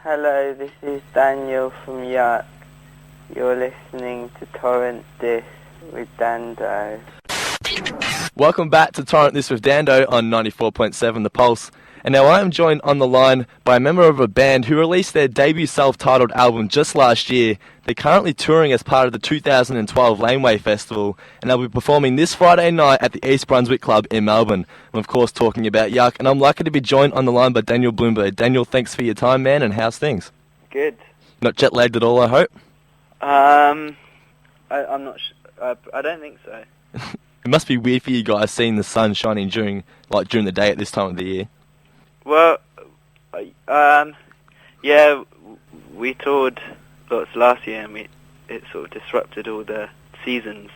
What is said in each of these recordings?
Hello, this is Daniel from Yuck. You're listening to Torrent This with Dando. Welcome back to Torrent This with Dando on 94.7 The Pulse. And now I am joined on the line by a member of a band who released their debut self-titled album just last year. They're currently touring as part of the 2012 Laneway Festival, and they'll be performing this Friday night at the East Brunswick Club in Melbourne. I'm of course talking about Yuck, and I'm lucky to be joined on the line by Daniel Bloomberg. Daniel, thanks for your time, man, and how's things? Good. Not jet-lagged at all, I hope? I'm not I don't think so. It must be weird for you guys seeing the sun shining during the day at this time of the year. Well, yeah, we toured lots last year and it sort of disrupted all the seasons.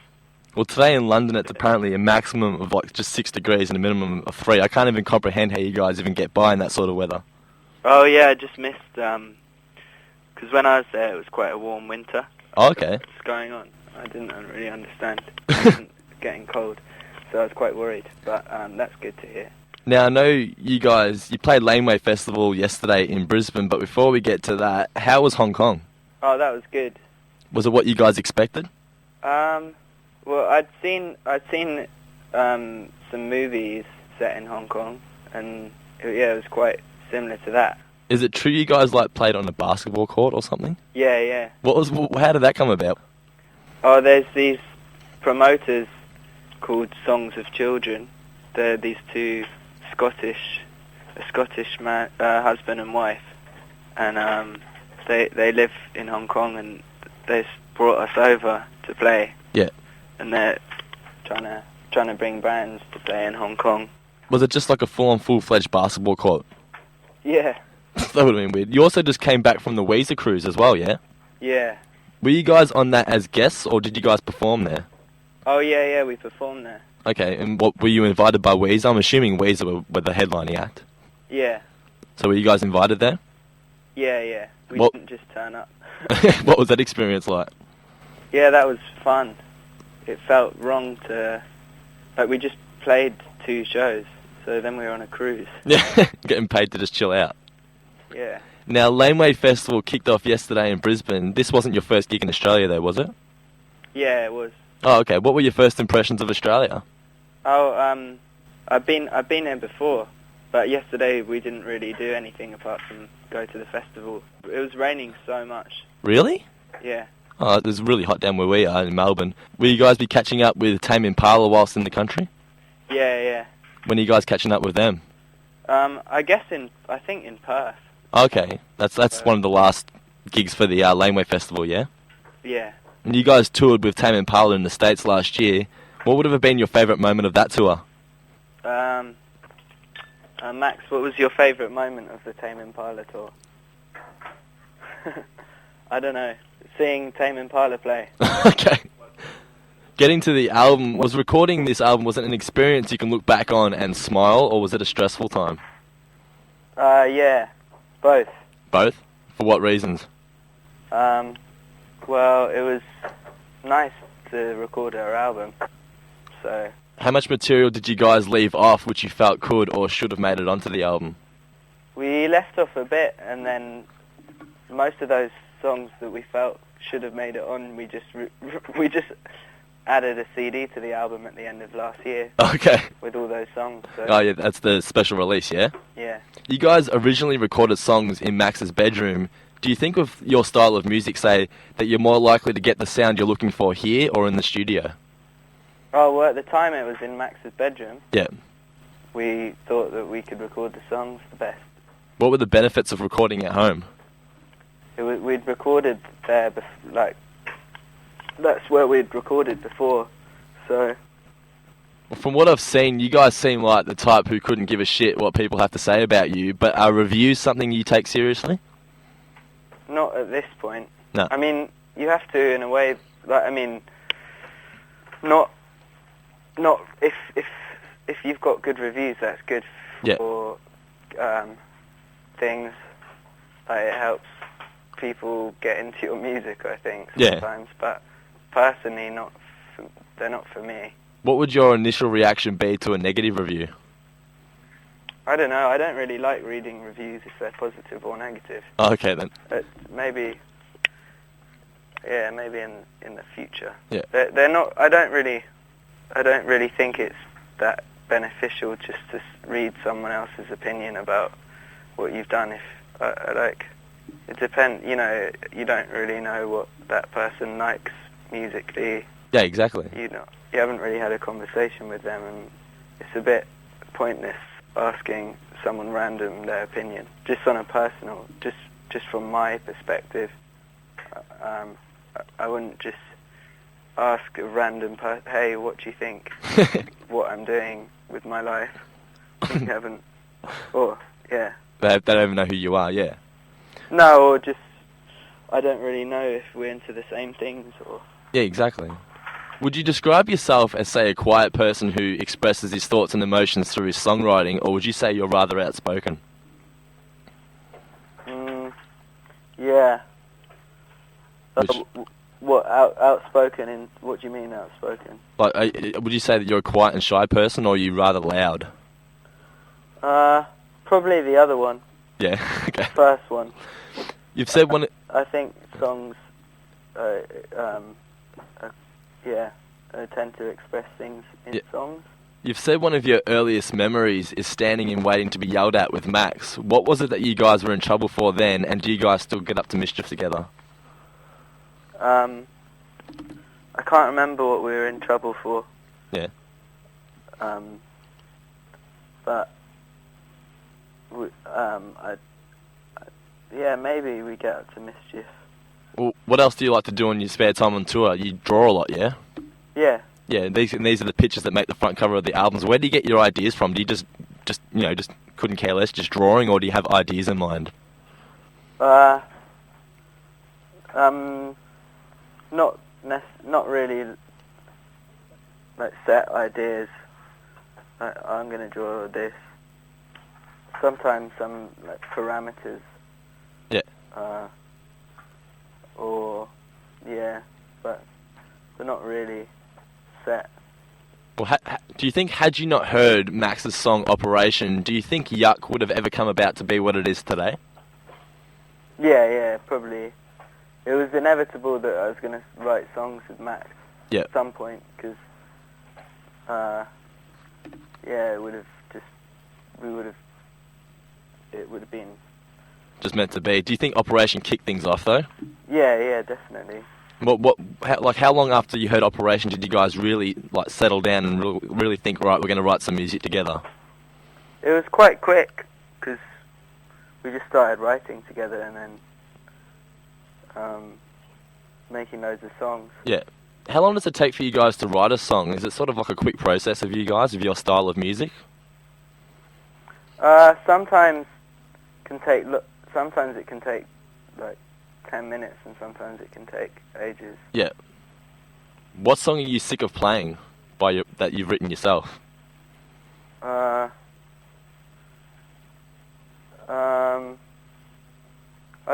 Well, today in London it's apparently a maximum of just 6 degrees and a minimum of 3. I can't even comprehend how you guys even get by in that sort of weather. Oh yeah, I just missed, because when I was there it was quite a warm winter. Oh, okay. What's going on? I didn't really understand. It wasn't getting cold, so I was quite worried, but that's good to hear. Now, I know you played Laneway Festival yesterday in Brisbane, but before we get to that, how was Hong Kong? Oh, that was good. Was it what you guys expected? Well, I'd seen some movies set in Hong Kong, and it was quite similar to that. Is it true you guys played on a basketball court or something? Yeah. How did that come about? Oh, there's these promoters called Songs of Children. They're these two a Scottish man, husband and wife, and they live in Hong Kong, and they brought us over to play. Yeah. And they're trying to bring bands to play in Hong Kong. Was it just like a full-fledged basketball court? Yeah. That would have been weird. You also just came back from the Weezer cruise as well, yeah? Yeah. Were you guys on that as guests, or did you guys perform there? Oh, yeah, we performed there. Okay, and were you invited by Weezer? I'm assuming Weezer were the headlining act. Yeah. So were you guys invited there? Yeah. We didn't just turn up. What was that experience like? Yeah, that was fun. It felt wrong to... we just played 2 shows, so then we were on a cruise. Yeah, getting paid to just chill out. Yeah. Now, Laneway Festival kicked off yesterday in Brisbane. This wasn't your first gig in Australia, though, was it? Yeah, it was. Oh, okay. What were your first impressions of Australia? Oh, I've been there before, but yesterday we didn't really do anything apart from go to the festival. It was raining so much. Really? Yeah. Oh, it was really hot down where we are in Melbourne. Will you guys be catching up with Tame Impala whilst in the country? Yeah. When are you guys catching up with them? I think in Perth. Okay, that's one of the last gigs for the Laneway Festival, yeah? Yeah. And you guys toured with Tame Impala in the States last year. What would have been your favourite moment of that tour? Max, what was your favourite moment of the Tame Impala tour? I don't know. Seeing Tame Impala play. Okay. Getting to the album, recording this album, was it an experience you can look back on and smile, or was it a stressful time? Yeah, both. Both? For what reasons? Well, it was nice to record our album, so... How much material did you guys leave off which you felt could or should have made it onto the album? We left off a bit, and then most of those songs that we felt should have made it on, we just added a CD to the album at the end of last year. Okay. With all those songs. So. Oh yeah, that's the special release, yeah? Yeah. You guys originally recorded songs in Max's bedroom. Do you think with your style of music, say, that you're more likely to get the sound you're looking for here or in the studio? Oh, well, at the time it was in Max's bedroom. Yeah. We thought that we could record the songs the best. What were the benefits of recording at home? We'd recorded there, that's where we'd recorded before, so... Well, from what I've seen, you guys seem like the type who couldn't give a shit what people have to say about you, but are reviews something you take seriously? Not at this point. No. I mean, you have to, in a way, not if you've got good reviews, that's good for things. It helps people get into your music, I think, sometimes. Yeah. But personally, they're not for me. What would your initial reaction be to a negative review? I don't know. I don't really like reading reviews if they're positive or negative. Oh, okay then. Maybe in the future. Yeah. They're not. I don't really think it's that beneficial just to read someone else's opinion about what you've done. If it depends. You know, you don't really know what that person likes musically. Yeah, exactly. You haven't really had a conversation with them, and it's a bit pointless asking someone random their opinion, just on a personal, just from my perspective. I wouldn't just ask a random person, hey, what do you think what I'm doing with my life? You haven't, or, yeah. They don't even know who you are, yeah. No, or just, I don't really know if we're into the same things, or... Yeah, exactly. Would you describe yourself as, say, a quiet person who expresses his thoughts and emotions through his songwriting, or would you say you're rather outspoken? Yeah. What, outspoken in, what do you mean outspoken? Like, would you say that you're a quiet and shy person, or are you rather loud? Probably the other one. Yeah, okay. First one. You've said one... I think songs, tend to express things in songs. You've said one of your earliest memories is standing and waiting to be yelled at with Max. What was it that you guys were in trouble for then, and do you guys still get up to mischief together? I can't remember what we were in trouble for. Yeah. But maybe we get up to mischief. Well, what else do you like to do in your spare time on tour? You draw a lot, yeah? Yeah. Yeah, these are the pictures that make the front cover of the albums. Where do you get your ideas from? Do you just couldn't care less, just drawing, or do you have ideas in mind? Not really, like, set ideas. Like, I'm gonna draw this. Sometimes some, like, parameters. Yeah. But they're not really set. Well, do you think, had you not heard Max's song Operation, do you think Yuck would have ever come about to be what it is today? Yeah, probably. It was inevitable that I was going to write songs with Max at some point, because, it would have been... Just meant to be. Do you think Operation kicked things off, though? Yeah, definitely. How long after you heard Operation did you guys really, like, settle down and really think, right, we're going to write some music together? It was quite quick, because we just started writing together and then making loads of songs. Yeah. How long does it take for you guys to write a song? Is it sort of like a quick process of you guys, of your style of music? Sometimes it can take like 10 minutes, and sometimes it can take ages. Yeah. What song are you sick of playing that you've written yourself? I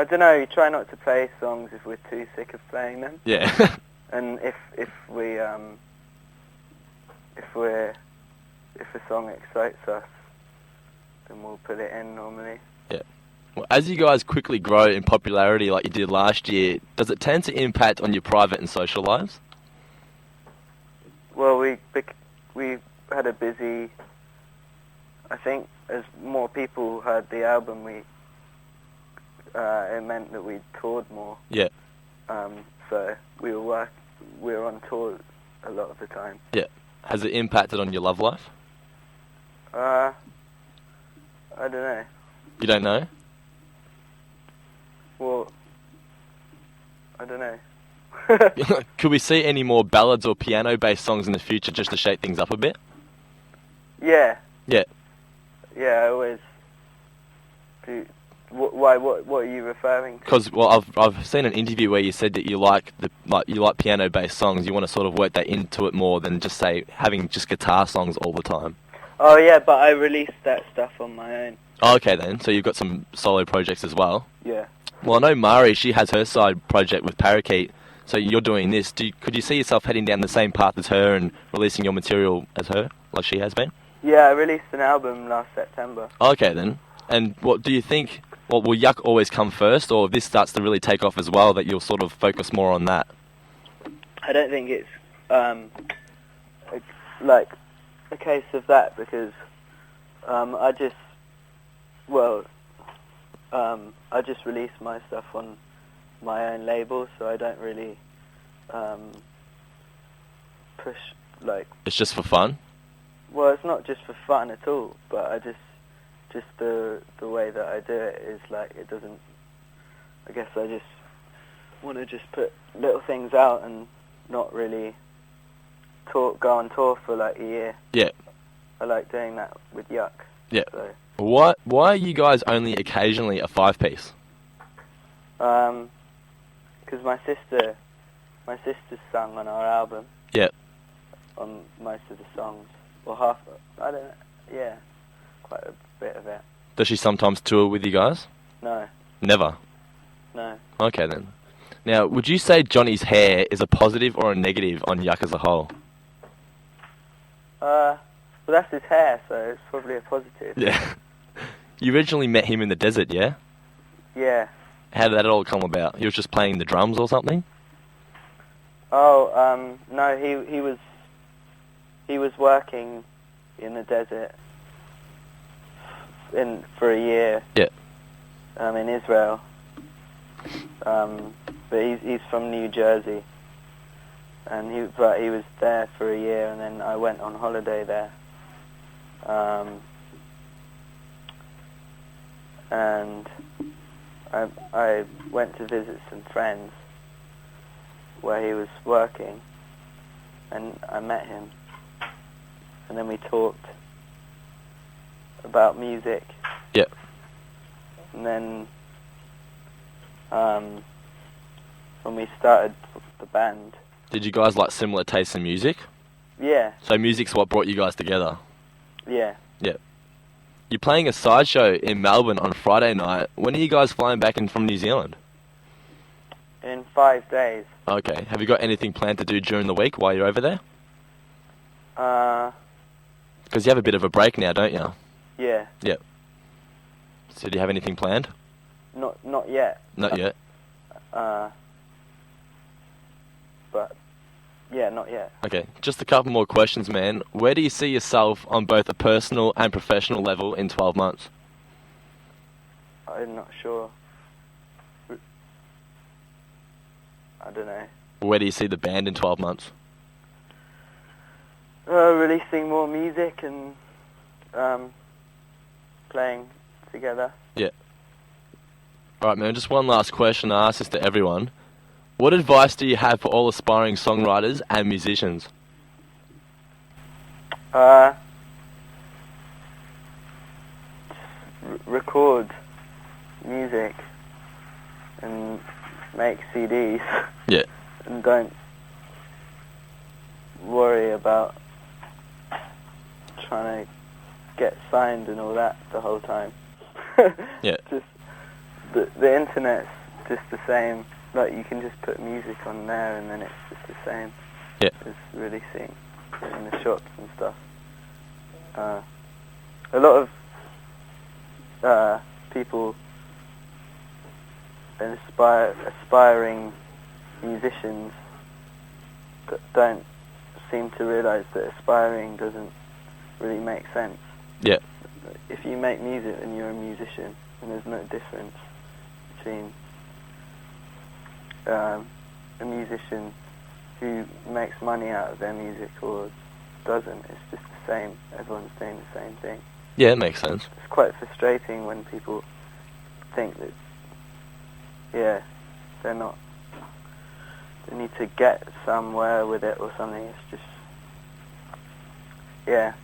don't know. You try not to play songs if we're too sick of playing them. Yeah. And if a song excites us, then we'll put it in normally. Yeah. Well, as you guys quickly grow in popularity like you did last year, does it tend to impact on your private and social lives? Well, we had a busy... I think as more people heard the album, it meant that we toured more. Yeah. So we were on tour a lot of the time. Yeah. Has it impacted on your love life? I don't know. You don't know? Well, I don't know. Could we see any more ballads or piano-based songs in the future just to shake things up a bit? Yeah. Yeah. Yeah, I always do. Why? What are you referring to? Because, well, I've seen an interview where you said that you like piano-based songs. You want to sort of work that into it more than just, say, having just guitar songs all the time. Oh yeah, but I released that stuff on my own. Oh, okay then. So you've got some solo projects as well. Yeah. Well, I know Mari, she has her side project with Parakeet. So you're doing this. Could you see yourself heading down the same path as her and releasing your material as her, like she has been? Yeah, I released an album last September. Okay then. And what do you think? Well, will Yuck always come first, or if this starts to really take off as well, that you'll sort of focus more on that? I don't think it's like a case of that, because I just release my stuff on my own label, so I don't really push like. It's just for fun? Well, it's not just for fun at all, but I just the way that I do it is like, it doesn't. I guess I just want to just put little things out and not really go on tour for like a year. Yeah. I like doing that with Yuck. Yeah. So. Why are you guys only occasionally a 5-piece? Because my sister sung on our album. Yeah. On most of the songs, or half. I don't know. Yeah, quite a bit of it. Does she sometimes tour with you guys? No. Never? No. Okay then. Now, would you say Johnny's hair is a positive or a negative on Yuck as a whole? Well, that's his hair, so it's probably a positive. Yeah. You originally met him in the desert, yeah? Yeah. How did that all come about? He was just playing the drums or something? Oh, no, he was working in the desert for a year. Yeah. In Israel. But he's from New Jersey, and he was there for a year, and then I went on holiday there. And I went to visit some friends where he was working, and I met him, and then we talked about music. Yeah. And then when we started the band. Did you guys like similar tastes in music? Yeah. So music's what brought you guys together? Yeah. Yeah. You're playing a sideshow in Melbourne on Friday night. When are you guys flying back in from New Zealand? In 5 days. Okay. Have you got anything planned to do during the week while you're over there? Because you have a bit of a break now, don't you? Yeah. Yeah. So do you have anything planned? Not yet. Not yet? But, yeah, not yet. Okay, just a couple more questions, man. Where do you see yourself on both a personal and professional level in 12 months? I'm not sure. I don't know. Where do you see the band in 12 months? Releasing more music and playing together. Yeah. Alright, man, just one last question. I ask this to everyone. What advice do you have for all aspiring songwriters and musicians? Record music and make CDs. Yeah. And don't worry about trying to get signed and all that the whole time. Yeah. Just the internet's just the same. Like, you can just put music on there and then it's just the same. Yeah. As releasing in the shops and stuff. A lot of people and aspiring musicians don't seem to realise that aspiring doesn't really make sense. Yeah. If you make music, then you're a musician, and there's no difference between a musician who makes money out of their music or doesn't. It's just the same. Everyone's doing the same thing. Yeah, it makes sense. It's quite frustrating when people think that, yeah, they need to get somewhere with it or something. It's just, yeah.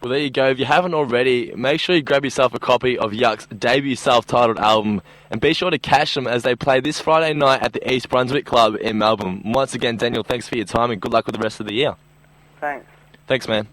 Well, there you go. If you haven't already, make sure you grab yourself a copy of Yuck's debut self-titled album, and be sure to catch them as they play this Friday night at the East Brunswick Club in Melbourne. Once again, Daniel, thanks for your time and good luck with the rest of the year. Thanks. Thanks, man.